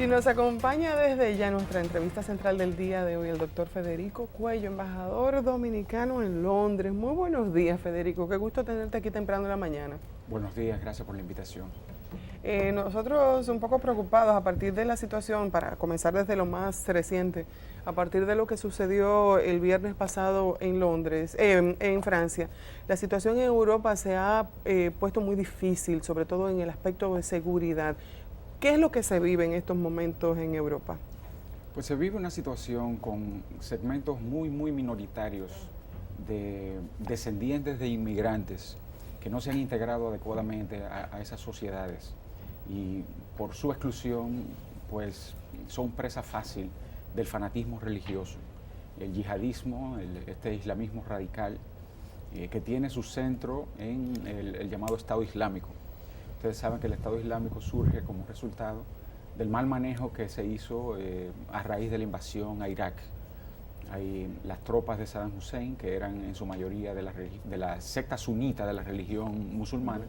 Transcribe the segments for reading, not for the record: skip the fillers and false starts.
Y nos acompaña desde ya nuestra entrevista central del día de hoy el doctor Federico Cuello, embajador dominicano en Londres. Muy buenos días, Federico. Qué gusto tenerte aquí temprano en la mañana. Buenos días, gracias por la invitación. Nosotros un poco preocupados a partir de la situación, para comenzar desde lo más reciente, a partir de lo que sucedió el viernes pasado en Londres, en Francia. La situación en Europa se ha puesto muy difícil, sobre todo en el aspecto de seguridad. ¿Qué es lo que se vive en estos momentos en Europa? Pues se vive una situación con segmentos muy minoritarios de descendientes de inmigrantes que no se han integrado adecuadamente a esas sociedades y por su exclusión pues son presa fácil del fanatismo religioso, el yihadismo, este islamismo radical que tiene su centro en el llamado Estado Islámico. Ustedes saben que el Estado Islámico surge como resultado del mal manejo que se hizo a raíz de la invasión a Irak. Las tropas de Saddam Hussein, que eran en su mayoría de la secta sunita de la religión musulmana,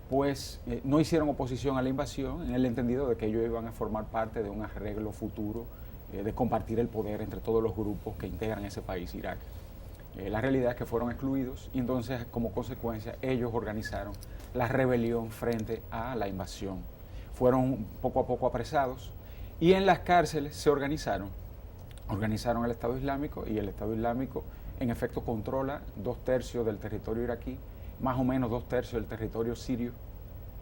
pues no hicieron oposición a la invasión en el entendido de que ellos iban a formar parte de un arreglo futuro de compartir el poder entre todos los grupos que integran ese país, Irak. La realidad es que fueron excluidos y entonces como consecuencia ellos organizaron la rebelión frente a la invasión. Fueron poco a poco apresados y en las cárceles se organizaron el Estado Islámico y el Estado Islámico en efecto controla 2/3 del territorio iraquí, más o menos 2/3 del territorio sirio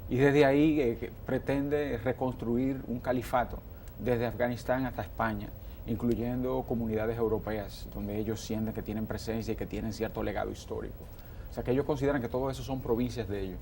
y desde ahí pretende reconstruir un califato desde Afganistán hasta España, incluyendo comunidades europeas donde ellos sienten que tienen presencia y que tienen cierto legado histórico. O sea que ellos consideran que todo eso son provincias de ellos.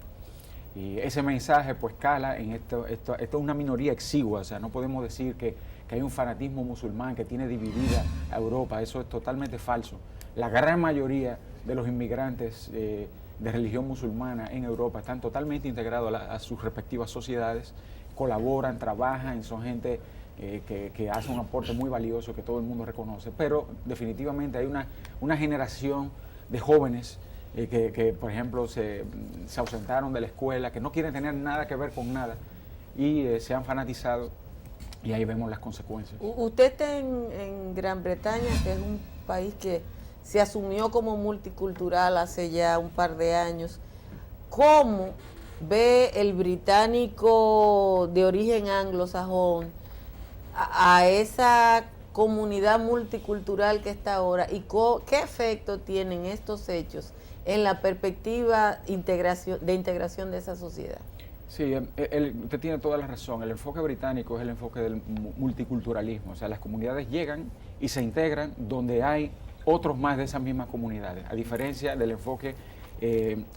Y ese mensaje pues cala en esto es una minoría exigua, o sea, no podemos decir que hay un fanatismo musulmán que tiene dividida a Europa, eso es totalmente falso. La gran mayoría de los inmigrantes de religión musulmana en Europa están totalmente integrados a sus respectivas sociedades, colaboran, trabajan, son gente que hace un aporte muy valioso que todo el mundo reconoce, pero definitivamente hay una generación de jóvenes que por ejemplo, se ausentaron de la escuela, que no quieren tener nada que ver con nada y se han fanatizado y ahí vemos las consecuencias. Usted está en Gran Bretaña, que es un país que se asumió como multicultural hace ya un par de años. ¿Cómo ve el británico de origen anglosajón a esa comunidad multicultural que está ahora y qué efecto tienen estos hechos en la perspectiva de integración de esa sociedad? Sí, usted tiene toda la razón. El enfoque británico es el enfoque del multiculturalismo. O sea, las comunidades llegan y se integran donde hay otros más de esas mismas comunidades, a diferencia del enfoque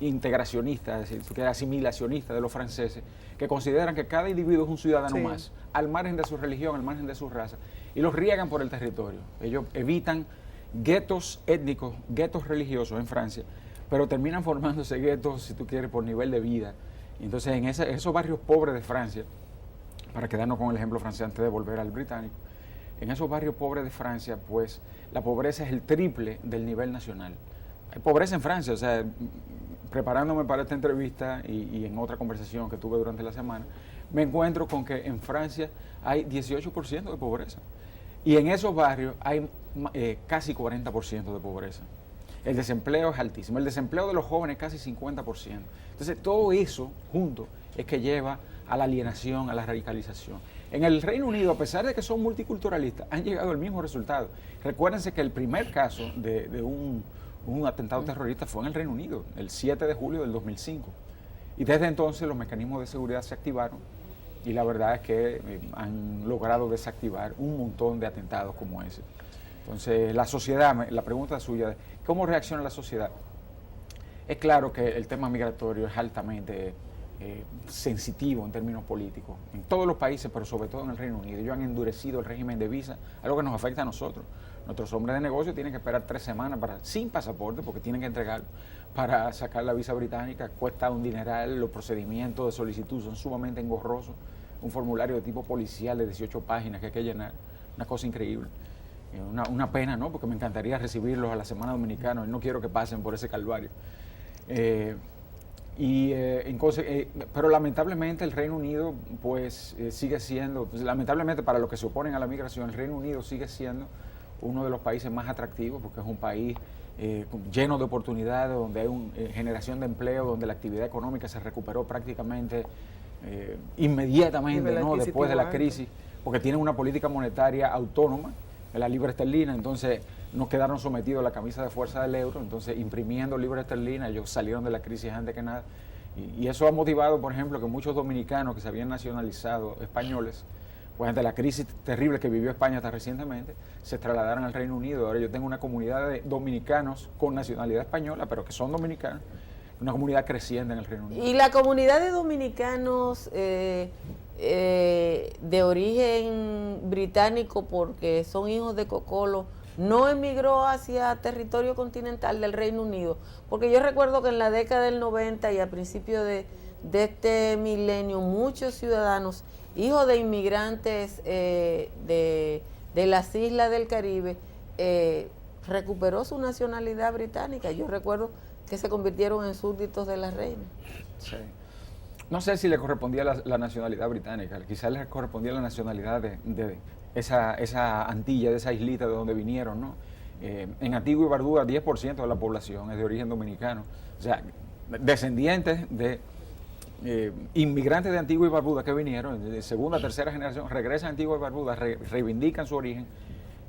integracionista, es decir, asimilacionista de los franceses, que consideran que cada individuo es un ciudadano más, al margen de su religión, al margen de su raza, y los riegan por el territorio. Ellos evitan guetos étnicos, guetos religiosos en Francia, pero terminan formándose guetos, si tú quieres, por nivel de vida. Y entonces en esos barrios pobres de Francia, para quedarnos con el ejemplo francés antes de volver al británico, en esos barrios pobres de Francia, pues la pobreza es el triple del nivel nacional. Hay pobreza en Francia, o sea, preparándome para esta entrevista y en otra conversación que tuve durante la semana, me encuentro con que en Francia hay 18% de pobreza. Y en esos barrios hay casi 40% de pobreza. El desempleo es altísimo. El desempleo de los jóvenes es casi 50%. Entonces, todo eso junto es que lleva a la alienación, a la radicalización. En el Reino Unido, a pesar de que son multiculturalistas, han llegado al mismo resultado. Recuérdense que el primer caso de un atentado terrorista fue en el Reino Unido, el 7 de julio del 2005. Y desde entonces los mecanismos de seguridad se activaron y la verdad es que han logrado desactivar un montón de atentados como ese. Entonces, la sociedad, la pregunta suya, ¿cómo reacciona la sociedad? Es claro que el tema migratorio es altamente sensitivo en términos políticos, en todos los países, pero sobre todo en el Reino Unido. Ellos han endurecido el régimen de visa, algo que nos afecta a nosotros. Nuestros hombres de negocio tienen que esperar 3 semanas sin pasaporte, porque tienen que entregar para sacar la visa británica, cuesta un dineral, los procedimientos de solicitud son sumamente engorrosos, un formulario de tipo policial de 18 páginas que hay que llenar, una cosa increíble. Una pena, ¿no? Porque me encantaría recibirlos a la Semana Dominicana y no quiero que pasen por ese calvario. Pero lamentablemente el Reino Unido pues sigue siendo, pues, lamentablemente para los que se oponen a la migración, el Reino Unido sigue siendo uno de los países más atractivos porque es un país lleno de oportunidades, donde hay una generación de empleo, donde la actividad económica se recuperó prácticamente inmediatamente, ¿no? Después de la crisis, porque tienen una política monetaria autónoma, la libra esterlina, entonces no quedaron sometidos a la camisa de fuerza del euro, entonces imprimiendo libra esterlina, ellos salieron de la crisis antes que nada, y eso ha motivado, por ejemplo, que muchos dominicanos que se habían nacionalizado españoles, pues ante la crisis terrible que vivió España hasta recientemente, se trasladaron al Reino Unido. Ahora yo tengo una comunidad de dominicanos con nacionalidad española, pero que son dominicanos, una comunidad creciente en el Reino Unido. Y la comunidad de dominicanos de origen británico, porque son hijos de Cocolo, no emigró hacia territorio continental del Reino Unido, porque yo recuerdo que en la década del 90 y a principios de este milenio, muchos ciudadanos, hijos de inmigrantes de las islas del Caribe, recuperó su nacionalidad británica. Yo recuerdo que se convirtieron en súbditos de la reina. Sí. No sé si le correspondía la nacionalidad británica, quizás le correspondía la nacionalidad de esa Antilla, de esa islita de donde vinieron, ¿no? En Antigua y Barbuda, 10% de la población es de origen dominicano. O sea, descendientes de inmigrantes de Antigua y Barbuda que vinieron, de segunda, tercera generación, regresan a Antigua y Barbuda, reivindican su origen,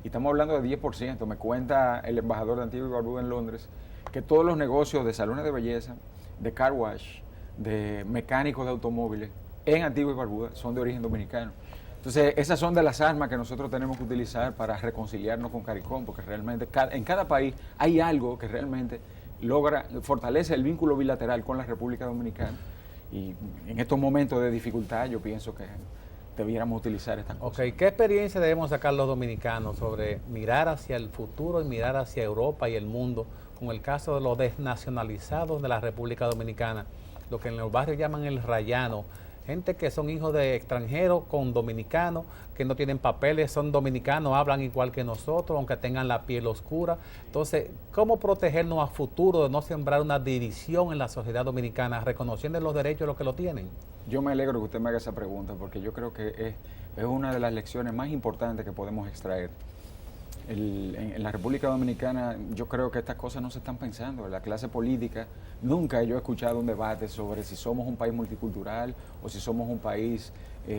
y estamos hablando de 10%. Me cuenta el embajador de Antigua y Barbuda en Londres que todos los negocios de salones de belleza, de car wash, de mecánicos de automóviles en Antigua y Barbuda son de origen dominicano. Entonces, esas son de las armas que nosotros tenemos que utilizar para reconciliarnos con CARICOM, porque realmente en cada país hay algo que realmente fortalece el vínculo bilateral con la República Dominicana, y en estos momentos de dificultad yo pienso que debiéramos utilizar estas cosas. Ok, ¿qué experiencia debemos sacar los dominicanos sobre mirar hacia el futuro y mirar hacia Europa y el mundo con el caso de los desnacionalizados de la República Dominicana, lo que en los barrios llaman el rayano? Gente que son hijos de extranjeros con dominicanos, que no tienen papeles, son dominicanos, hablan igual que nosotros, aunque tengan la piel oscura. Entonces, ¿cómo protegernos a futuro de no sembrar una división en la sociedad dominicana, reconociendo los derechos de los que lo tienen? Yo me alegro que usted me haga esa pregunta, porque yo creo que es una de las lecciones más importantes que podemos extraer. En la República Dominicana yo creo que estas cosas no se están pensando. En la clase política nunca yo he escuchado un debate sobre si somos un país multicultural o si somos un país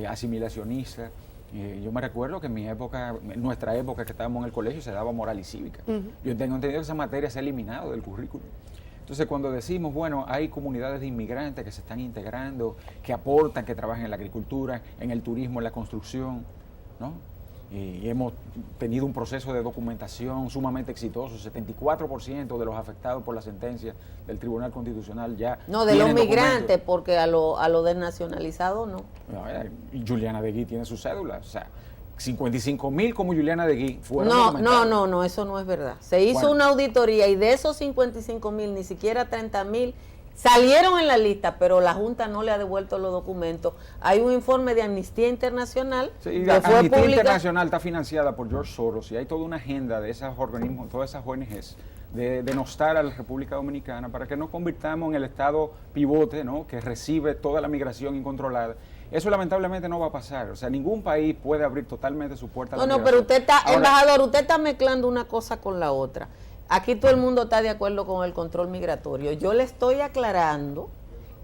asimilacionista. Yo me recuerdo que en nuestra época que estábamos en el colegio se daba moral y cívica. Yo tengo entendido que esa materia se ha eliminado del currículum. Entonces cuando decimos, bueno, hay comunidades de inmigrantes que se están integrando, que aportan, que trabajan en la agricultura, en el turismo, en la construcción, ¿no? Y hemos tenido un proceso de documentación sumamente exitoso. 74% de los afectados por la sentencia del Tribunal Constitucional ya no, de los migrantes, documentos. Porque a lo desnacionalizado no. Juliana de Gui tiene su cédula, o sea, 55,000 como Juliana de Gui fueron No, eso no es verdad. Se hizo una auditoría y de esos 55,000, ni siquiera 30,000 salieron en la lista, pero la Junta no le ha devuelto los documentos. Hay un informe de Amnistía Internacional. Sí, y la Amnistía Internacional está financiada por George Soros y hay toda una agenda de esos organismos, todas esas ONGs, de denostar a la República Dominicana para que nos convirtamos en el estado pivote, ¿no?, que recibe toda la migración incontrolada. Eso lamentablemente no va a pasar. O sea, ningún país puede abrir totalmente su puerta a la migración. Pero usted está, embajador, usted está mezclando una cosa con la otra. Aquí todo el mundo está de acuerdo con el control migratorio. Yo le estoy aclarando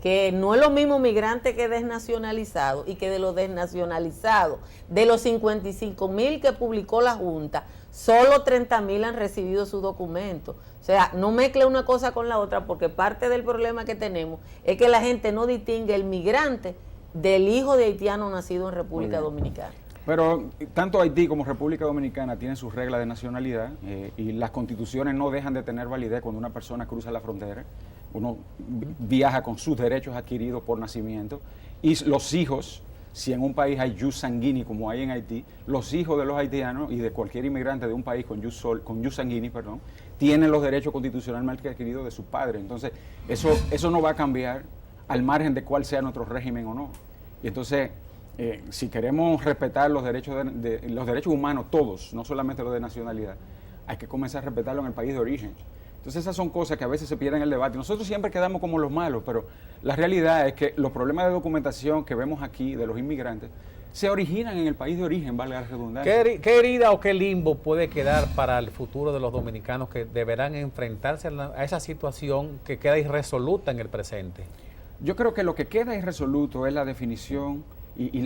que no es lo mismo migrante que desnacionalizado, y que de los desnacionalizados, de los 55,000 que publicó la Junta, solo 30,000 han recibido su documento. O sea, no mezcle una cosa con la otra, porque parte del problema que tenemos es que la gente no distingue el migrante del hijo de haitiano nacido en República Dominicana. Pero tanto Haití como República Dominicana tienen sus reglas de nacionalidad, y las constituciones no dejan de tener validez cuando una persona cruza la frontera. Uno viaja con sus derechos adquiridos por nacimiento, y los hijos, si en un país hay jus sanguini como hay en Haití, los hijos de los haitianos y de cualquier inmigrante de un país con jus sanguini, tienen los derechos constitucionalmente adquiridos de sus padres. Entonces, eso no va a cambiar al margen de cuál sea nuestro régimen o no. Y entonces, si queremos respetar los derechos los derechos humanos todos, no solamente los de nacionalidad, hay que comenzar a respetarlo en el país de origen. Entonces esas son cosas que a veces se pierden en el debate. Nosotros siempre quedamos como los malos, pero la realidad es que los problemas de documentación que vemos aquí de los inmigrantes se originan en el país de origen, valga la redundancia. ¿Qué herida o qué limbo puede quedar para el futuro de los dominicanos que deberán enfrentarse a esa situación que queda irresoluta en el presente? Yo creo que lo que queda irresoluto es la definición y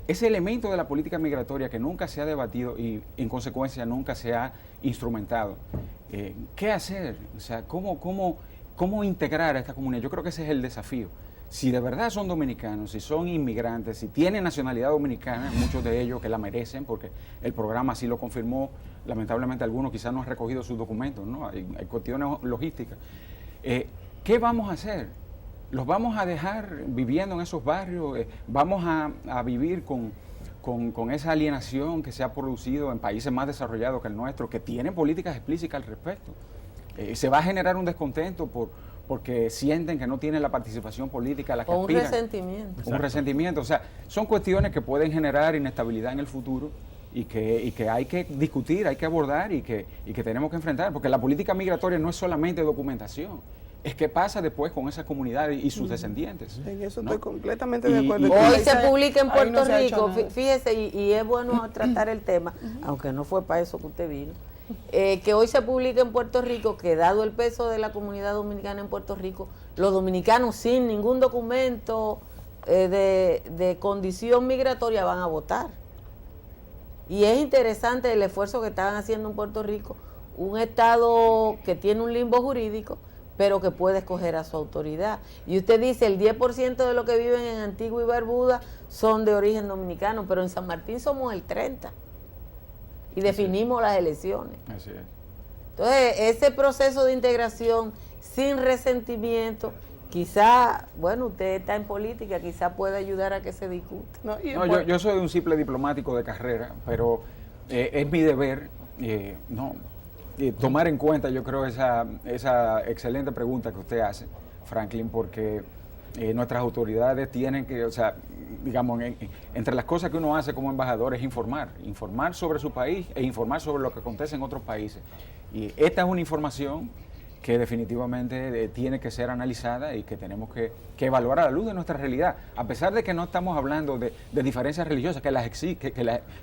ese elemento de la política migratoria que nunca se ha debatido y en consecuencia nunca se ha instrumentado. ¿Qué hacer? O sea, ¿cómo integrar a esta comunidad? Yo creo que ese es el desafío. Si de verdad son dominicanos, si son inmigrantes, si tienen nacionalidad dominicana, muchos de ellos que la merecen, porque el programa así lo confirmó, lamentablemente algunos quizás no han recogido sus documentos, ¿no? Hay cuestiones logísticas. ¿Qué vamos a hacer? ¿Los vamos a dejar viviendo en esos barrios? ¿Vamos a vivir con esa alienación que se ha producido en países más desarrollados que el nuestro, que tienen políticas explícitas al respecto? ¿Se va a generar un descontento porque sienten que no tienen la participación política a la que aspiran? Un resentimiento. Un resentimiento. O sea, son cuestiones que pueden generar inestabilidad en el futuro y que hay que discutir, hay que abordar y que tenemos que enfrentar, porque la política migratoria no es solamente documentación. Es que pasa después con esa comunidad y sus descendientes. En eso ¿no? estoy completamente de acuerdo. Hoy se publica en Puerto no se ha hecho Rico, nada. fíjese, y es bueno tratar el tema, aunque no fue para eso que usted vino, que hoy se publica en Puerto Rico que dado el peso de la comunidad dominicana en Puerto Rico, los dominicanos sin ningún documento de condición migratoria van a votar. Y es interesante el esfuerzo que estaban haciendo en Puerto Rico, un estado que tiene un limbo jurídico, pero que puede escoger a su autoridad. Y usted dice, el 10% de los que viven en Antigua y Barbuda son de origen dominicano, pero en San Martín somos el 30%. Y definimos las elecciones. Así es. Entonces, ese proceso de integración sin resentimiento, quizá, bueno, usted está en política, quizá pueda ayudar a que se discuta. No, y No, yo soy un simple diplomático de carrera, pero es mi deber tomar en cuenta, yo creo, esa excelente pregunta que usted hace, Franklin, porque nuestras autoridades tienen que, o sea, digamos, entre las cosas que uno hace como embajador es informar sobre su país e informar sobre lo que acontece en otros países. Y esta es una información que definitivamente tiene que ser analizada y que tenemos que evaluar a la luz de nuestra realidad, a pesar de que no estamos hablando de diferencias religiosas, que las existen,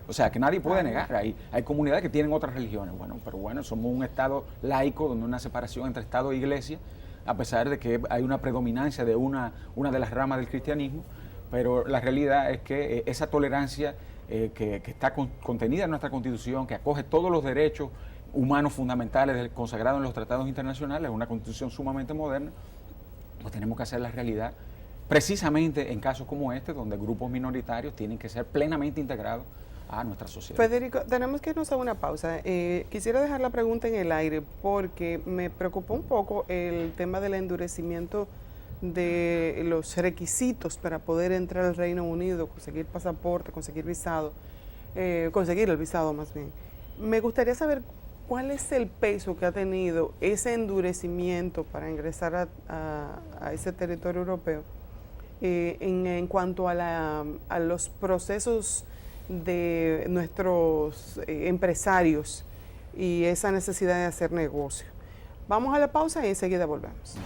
o sea, que nadie puede negar. Hay comunidades que tienen otras religiones, pero somos un Estado laico donde hay una separación entre Estado e Iglesia, a pesar de que hay una predominancia de una de las ramas del cristianismo, pero la realidad es que esa tolerancia que está contenida en nuestra Constitución, que acoge todos los derechos humanos fundamentales consagrados en los tratados internacionales, una constitución sumamente moderna, pues tenemos que hacer la realidad precisamente en casos como este, donde grupos minoritarios tienen que ser plenamente integrados a nuestra sociedad. Federico, tenemos que irnos a una pausa. Quisiera dejar la pregunta en el aire porque me preocupó un poco el tema del endurecimiento de los requisitos para poder entrar al Reino Unido, conseguir pasaporte, conseguir visado, conseguir el visado más bien. Me gustaría saber ¿cuál es el peso que ha tenido ese endurecimiento para ingresar a ese territorio europeo en cuanto a los procesos de nuestros empresarios y esa necesidad de hacer negocio? Vamos a la pausa y enseguida volvemos.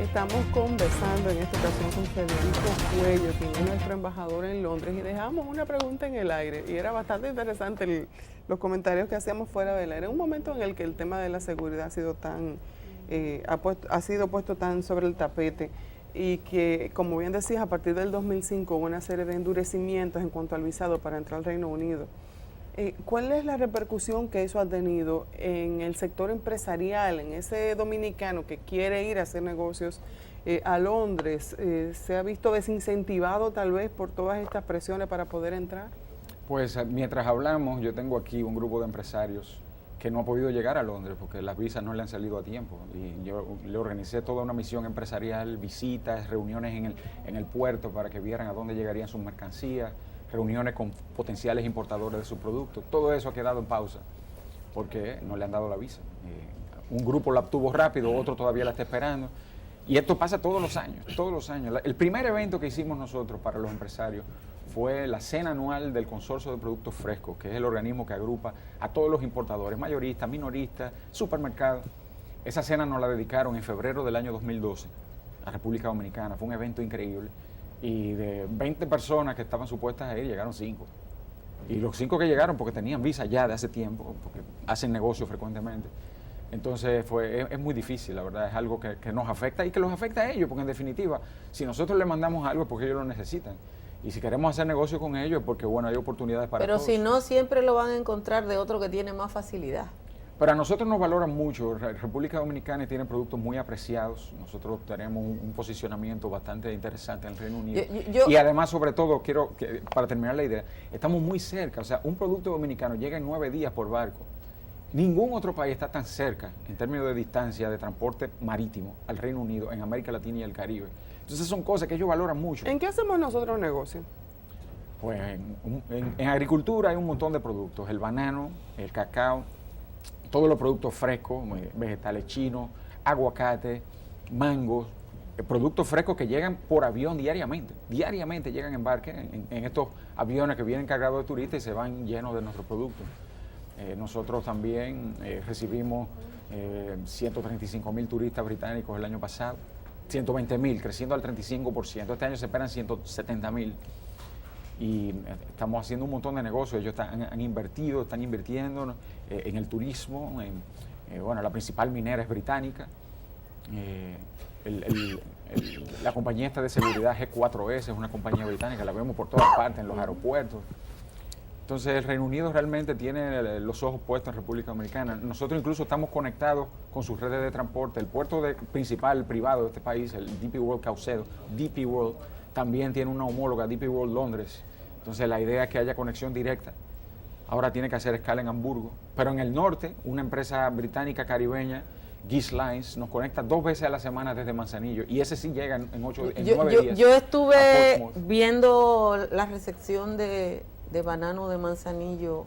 Estamos conversando en esta ocasión con Federico Cuello, quien es nuestro embajador en Londres, y dejamos una pregunta en el aire, y era bastante interesante los comentarios que hacíamos fuera del aire. En un momento en el que el tema de la seguridad ha sido puesto tan sobre el tapete, y que, como bien decías, a partir del 2005 hubo una serie de endurecimientos en cuanto al visado para entrar al Reino Unido. ¿Cuál es la repercusión que eso ha tenido en el sector empresarial, en ese dominicano que quiere ir a hacer negocios a Londres? ¿Se ha visto desincentivado tal vez por todas estas presiones para poder entrar? Pues mientras hablamos, yo tengo aquí un grupo de empresarios que no ha podido llegar a Londres porque las visas no le han salido a tiempo. Y yo le organicé toda una misión empresarial, visitas, reuniones en el puerto para que vieran a dónde llegarían sus mercancías, reuniones con potenciales importadores de sus productos. Todo eso ha quedado en pausa porque no le han dado la visa. Un grupo la obtuvo rápido, otro todavía la está esperando. Y esto pasa todos los años, todos los años. El primer evento que hicimos nosotros para los empresarios fue la cena anual del Consorcio de Productos Frescos, que es el organismo que agrupa a todos los importadores, mayoristas, minoristas, supermercados. Esa cena nos la dedicaron en febrero del año 2012 a República Dominicana. Fue un evento increíble. Y de 20 personas que estaban supuestas a ir, llegaron 5. Y los 5 que llegaron, porque tenían visa ya de hace tiempo, porque hacen negocios frecuentemente. Entonces es muy difícil, la verdad, es algo que nos afecta y que los afecta a ellos, porque en definitiva, si nosotros les mandamos algo es porque ellos lo necesitan. Y si queremos hacer negocio con ellos es porque, bueno, hay oportunidades para todos. Pero si no, siempre lo van a encontrar de otro que tiene más facilidad. Pero a nosotros nos valoran mucho. República Dominicana tiene productos muy apreciados. Nosotros tenemos un posicionamiento bastante interesante en el Reino Unido. Y además, sobre todo, para terminar la idea, estamos muy cerca. O sea, un producto dominicano llega en 9 días por barco. Ningún otro país está tan cerca en términos de distancia de transporte marítimo al Reino Unido, en América Latina y el Caribe. Entonces son cosas que ellos valoran mucho. ¿En qué hacemos nosotros negocio? Pues en agricultura hay un montón de productos. El banano, el cacao, todos los productos frescos, vegetales chinos, aguacate, mangos, productos frescos que llegan por avión diariamente. Diariamente llegan en barque en estos aviones que vienen cargados de turistas y se van llenos de nuestros productos. Nosotros también recibimos 135.000 turistas británicos el año pasado, 120.000, creciendo al 35%. Este año se esperan 170.000. Y estamos haciendo un montón de negocios. Ellos han invertido, están invirtiendo en el turismo. Bueno, la principal minera es británica. La compañía esta de seguridad G4S es una compañía británica, la vemos por todas partes, en los aeropuertos. Entonces el Reino Unido realmente tiene los ojos puestos en República Dominicana. Nosotros incluso estamos conectados con sus redes de transporte. El puerto principal privado de este país, el DP World Caucedo, DP World, también tiene una homóloga, DP World Londres. Entonces la idea es que haya conexión directa. Ahora tiene que hacer escala en Hamburgo. Pero en el norte, una empresa británica caribeña, Geese Lines, nos conecta 2 veces a la semana desde Manzanillo. Y ese sí llega en 9 días. Yo estuve viendo la recepción de banano de Manzanillo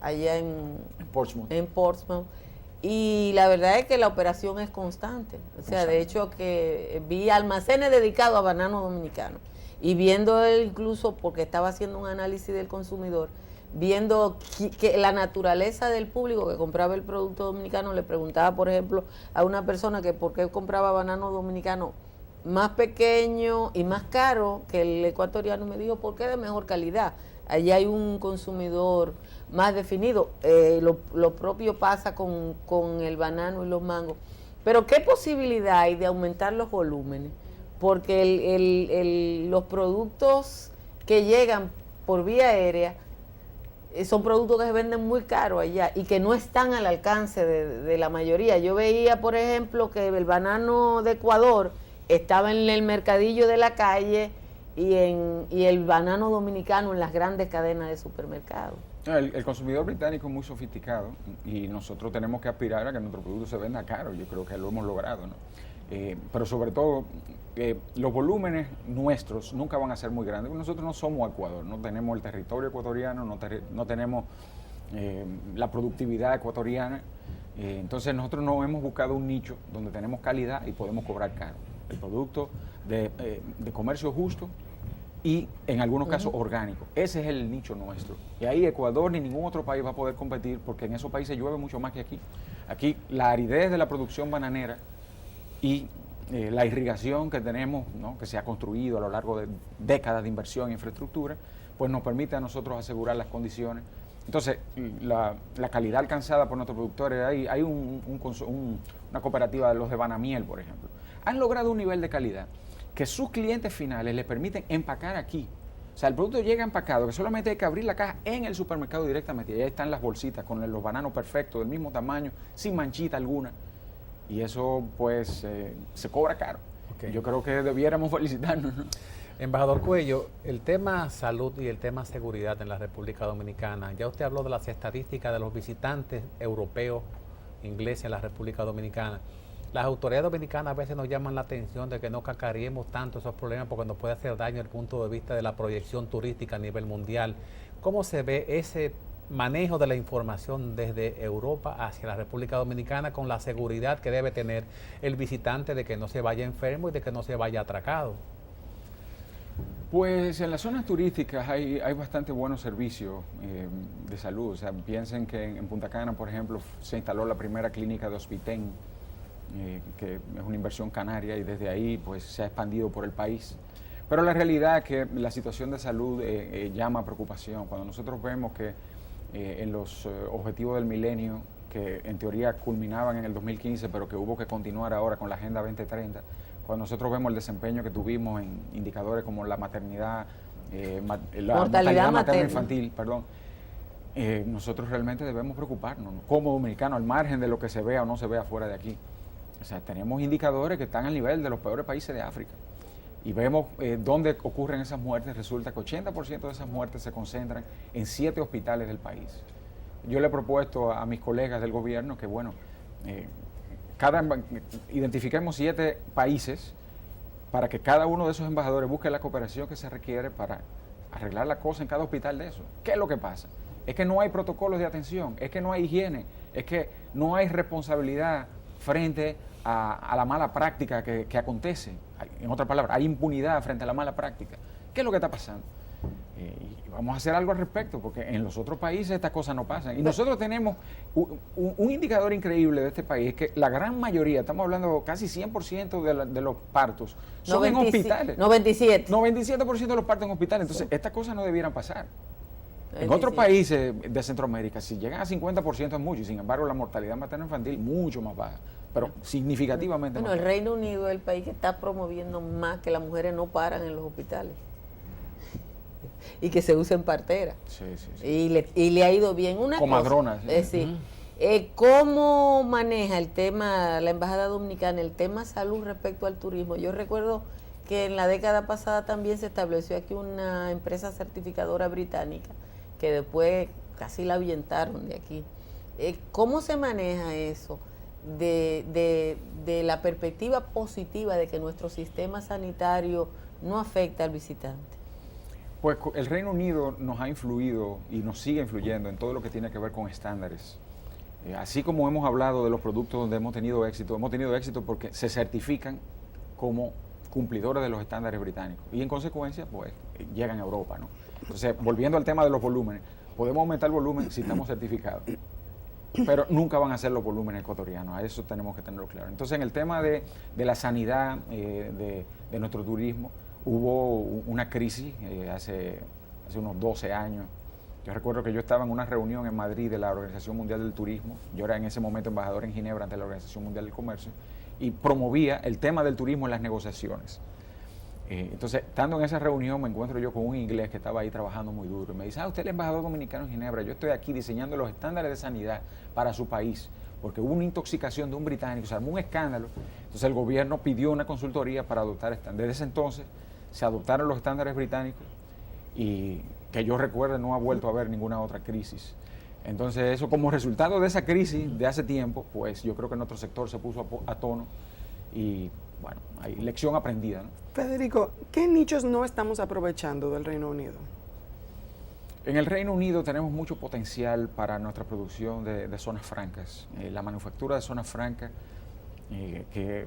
allá en Portsmouth. Y la verdad es que la operación es constante. O sea, de hecho que vi almacenes dedicados a banano dominicano. Y viendo él incluso, porque estaba haciendo un análisis del consumidor, viendo que la naturaleza del público que compraba el producto dominicano, le preguntaba, por ejemplo, a una persona que por qué compraba banano dominicano más pequeño y más caro que el ecuatoriano, me dijo, ¿por qué de mejor calidad? Allí hay un consumidor más definido. Lo propio pasa con el banano y los mangos. Pero ¿qué posibilidad hay de aumentar los volúmenes? Porque los productos que llegan por vía aérea son productos que se venden muy caros allá y que no están al alcance de la mayoría. Yo veía, por ejemplo, que el banano de Ecuador estaba en el mercadillo de la calle y el banano dominicano en las grandes cadenas de supermercados. El consumidor británico es muy sofisticado y nosotros tenemos que aspirar a que nuestro producto se venda caro. Yo creo que lo hemos logrado, ¿no? Pero sobre todo, los volúmenes nuestros nunca van a ser muy grandes. Nosotros no somos Ecuador, no tenemos el territorio ecuatoriano, no tenemos la productividad ecuatoriana. Entonces nosotros no hemos buscado un nicho donde tenemos calidad y podemos cobrar caro. El producto de comercio justo y en algunos casos orgánico. Ese es el nicho nuestro. Y ahí Ecuador ni ningún otro país va a poder competir porque en esos países llueve mucho más que aquí. Aquí la aridez de la producción bananera y la irrigación que tenemos, ¿no?, que se ha construido a lo largo de décadas de inversión en infraestructura, pues nos permite a nosotros asegurar las condiciones. Entonces, la calidad alcanzada por nuestros productores, hay una cooperativa de los de Banamiel, por ejemplo, han logrado un nivel de calidad que sus clientes finales les permiten empacar aquí. O sea, el producto llega empacado, que solamente hay que abrir la caja en el supermercado directamente, y ahí están las bolsitas con los bananos perfectos, del mismo tamaño, sin manchita alguna. Y eso, pues, se cobra caro. Okay. Yo creo que debiéramos felicitarnos, ¿no? Embajador Cuello, el tema salud y el tema seguridad en la República Dominicana, ya usted habló de las estadísticas de los visitantes europeos, ingleses en la República Dominicana. Las autoridades dominicanas a veces nos llaman la atención de que no cacareemos tanto esos problemas porque nos puede hacer daño desde el punto de vista de la proyección turística a nivel mundial. ¿Cómo se ve ese manejo de la información desde Europa hacia la República Dominicana con la seguridad que debe tener el visitante de que no se vaya enfermo y de que no se vaya atracado? Pues en las zonas turísticas hay bastante buenos servicios de salud. O sea, piensen que en Punta Cana, por ejemplo, se instaló la primera clínica de Hospitén, que es una inversión canaria, y desde ahí pues se ha expandido por el país. Pero la realidad es que la situación de salud llama a preocupación. Cuando nosotros vemos que en los objetivos del milenio, que en teoría culminaban en el 2015, pero que hubo que continuar ahora con la Agenda 2030, cuando nosotros vemos el desempeño que tuvimos en indicadores como la maternidad, la mortalidad materna infantil, perdón, nosotros realmente debemos preocuparnos, ¿no?, como dominicanos, al margen de lo que se vea o no se vea fuera de aquí. O sea, tenemos indicadores que están al nivel de los peores países de África. Y vemos dónde ocurren esas muertes. Resulta que 80% de esas muertes se concentran en 7 hospitales del país. Yo le he propuesto a mis colegas del gobierno que, bueno, identifiquemos 7 países para que cada uno de esos embajadores busque la cooperación que se requiere para arreglar la cosa en cada hospital de eso. ¿Qué es lo que pasa? Es que no hay protocolos de atención, es que no hay higiene, es que no hay responsabilidad frente a la mala práctica que acontece. En otras palabras, hay impunidad frente a la mala práctica. ¿Qué es lo que está pasando? Y vamos a hacer algo al respecto, porque en los otros países estas cosas no pasan. Y nosotros tenemos un indicador increíble de este país, es que la gran mayoría, estamos hablando casi 100% de los partos, son en hospitales. 97% de los partos en hospitales. Entonces, estas cosas no debieran pasar. En otros países de Centroamérica, si llegan a 50% es mucho, y sin embargo la mortalidad materno-infantil mucho más baja, pero significativamente más baja. El Reino Unido es el país que está promoviendo más que las mujeres no paran en los hospitales y que se usen parteras. Sí. Y le ha ido bien. Una comadronas. Sí. ¿Cómo maneja el tema, la Embajada Dominicana, el tema salud respecto al turismo? Yo recuerdo que en la década pasada también se estableció aquí una empresa certificadora británica, que después casi la ahuyentaron de aquí. ¿Cómo se maneja eso de la perspectiva positiva de que nuestro sistema sanitario no afecta al visitante? Pues el Reino Unido nos ha influido y nos sigue influyendo en todo lo que tiene que ver con estándares. Así como hemos hablado de los productos donde hemos tenido éxito porque se certifican como cumplidores de los estándares británicos y en consecuencia pues llegan a Europa, ¿no? Entonces, volviendo al tema de los volúmenes, podemos aumentar el volumen si estamos certificados, pero nunca van a ser los volúmenes ecuatorianos, a eso tenemos que tenerlo claro. Entonces, en el tema de la sanidad, de nuestro turismo, hubo una crisis hace unos 12 años. Yo recuerdo que yo estaba en una reunión en Madrid de la Organización Mundial del Turismo, yo era en ese momento embajador en Ginebra ante la Organización Mundial del Comercio, y promovía el tema del turismo en las negociaciones. Entonces, estando en esa reunión, me encuentro yo con un inglés que estaba ahí trabajando muy duro. Y me dice, usted es el embajador dominicano en Ginebra, yo estoy aquí diseñando los estándares de sanidad para su país, porque hubo una intoxicación de un británico, se armó un escándalo. Entonces, el gobierno pidió una consultoría para adoptar estándares. Desde ese entonces, se adoptaron los estándares británicos y que yo recuerde no ha vuelto a haber ninguna otra crisis. Entonces, eso como resultado de esa crisis de hace tiempo, pues yo creo que nuestro sector se puso a tono y, bueno, hay lección aprendida, ¿no? Federico, ¿qué nichos no estamos aprovechando del Reino Unido? En el Reino Unido tenemos mucho potencial para nuestra producción de zonas francas. La manufactura de zonas francas, que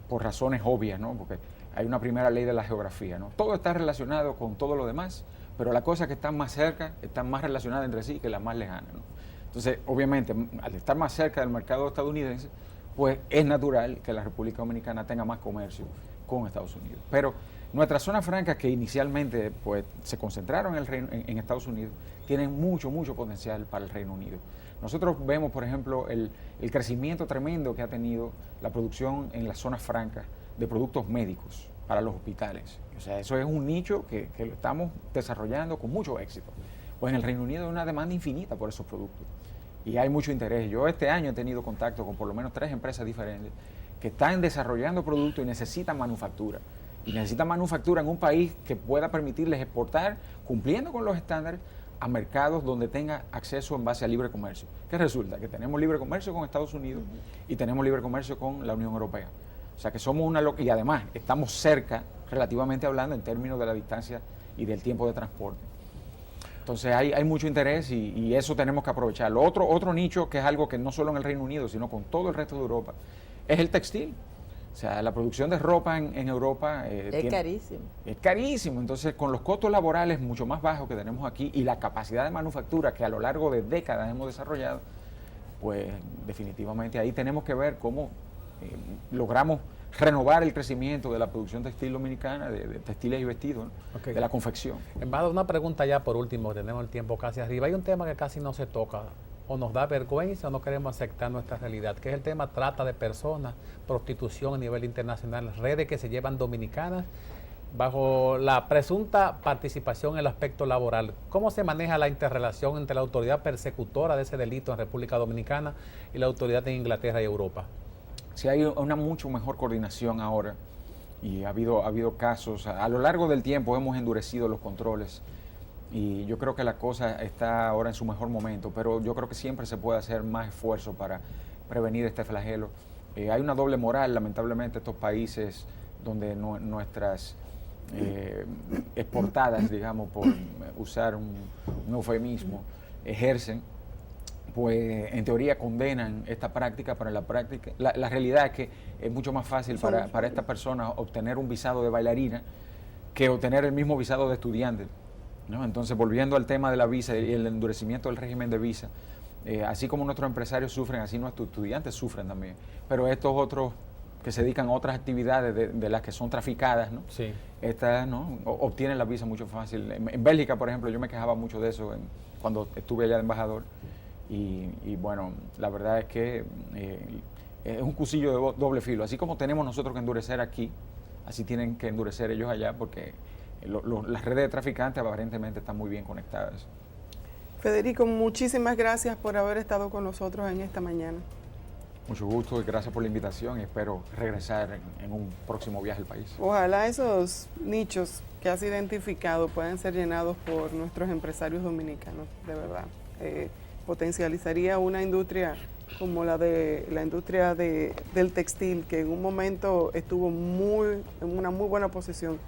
por razones obvias, ¿no? Porque hay una primera ley de la geografía, ¿no? Todo está relacionado con todo lo demás, pero las cosas que están más cerca están más relacionadas entre sí que las más lejanas, ¿no? Entonces, obviamente, al estar más cerca del mercado estadounidense, pues es natural que la República Dominicana tenga más comercio con Estados Unidos. Pero nuestras zonas francas, que inicialmente pues, se concentraron en Estados Unidos, tienen mucho potencial para el Reino Unido. Nosotros vemos, por ejemplo, el crecimiento tremendo que ha tenido la producción en las zonas francas de productos médicos para los hospitales. O sea, eso es un nicho que lo estamos desarrollando con mucho éxito. Pues en el Reino Unido hay una demanda infinita por esos productos y hay mucho interés. Yo este año he tenido contacto con por lo menos 3 empresas diferentes que están desarrollando productos y necesitan manufactura. Y necesitan manufactura en un país que pueda permitirles exportar, cumpliendo con los estándares, a mercados donde tenga acceso en base a libre comercio. ¿Qué resulta? Que tenemos libre comercio con Estados Unidos y tenemos libre comercio con la Unión Europea. O sea que somos y además estamos cerca, relativamente hablando, en términos de la distancia y del tiempo de transporte. Entonces hay mucho interés y eso tenemos que aprovecharlo. Otro nicho que es algo que no solo en el Reino Unido, sino con todo el resto de Europa, es el textil. O sea, la producción de ropa en Europa es carísimo. Es carísimo. Entonces, con los costos laborales mucho más bajos que tenemos aquí y la capacidad de manufactura que a lo largo de décadas hemos desarrollado, pues definitivamente ahí tenemos que ver cómo logramos renovar el crecimiento de la producción textil dominicana, de textiles y vestidos, ¿no? Okay. De la confección. Embajador, una pregunta ya por último, tenemos el tiempo casi arriba. Hay un tema que casi no se toca, o nos da vergüenza o no queremos aceptar nuestra realidad, que es el tema trata de personas, prostitución a nivel internacional, redes que se llevan dominicanas bajo la presunta participación en el aspecto laboral. ¿Cómo se maneja la interrelación entre la autoridad persecutora de ese delito en República Dominicana y la autoridad en Inglaterra y Europa? Sí, hay una mucho mejor coordinación ahora y ha habido casos. A lo largo del tiempo hemos endurecido los controles y yo creo que la cosa está ahora en su mejor momento, pero yo creo que siempre se puede hacer más esfuerzo para prevenir este flagelo. Hay una doble moral, lamentablemente, estos países donde nuestras exportadas, digamos, por usar un eufemismo, ejercen, pues en teoría condenan esta práctica, pero en la práctica, la realidad es que es mucho más fácil para estas personas obtener un visado de bailarina que obtener el mismo visado de estudiante, ¿no? Entonces, volviendo al tema de la visa y el endurecimiento del régimen de visa, así como nuestros empresarios sufren, así nuestros estudiantes sufren también. Pero estos otros que se dedican a otras actividades de las que son traficadas, ¿no? Sí. Estas, ¿no? Obtienen la visa mucho fácil. En Bélgica, por ejemplo, yo me quejaba mucho de eso cuando estuve allá de embajador. Y bueno, la verdad es que es un cuchillo de doble filo. Así como tenemos nosotros que endurecer aquí, así tienen que endurecer ellos allá, porque las redes de traficantes aparentemente están muy bien conectadas. Federico, muchísimas gracias por haber estado con nosotros en esta mañana. Mucho gusto y gracias por la invitación y espero regresar en un próximo viaje al país. Ojalá esos nichos que has identificado puedan ser llenados por nuestros empresarios dominicanos, de verdad. Potencializaría una industria como la industria del textil, que en un momento estuvo en una muy buena posición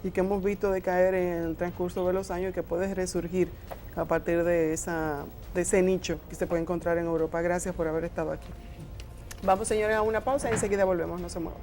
y que hemos visto decaer en el transcurso de los años y que puede resurgir a partir de ese nicho que se puede encontrar en Europa. Gracias por haber estado aquí. Vamos, señores, a una pausa y enseguida volvemos, no se muevan.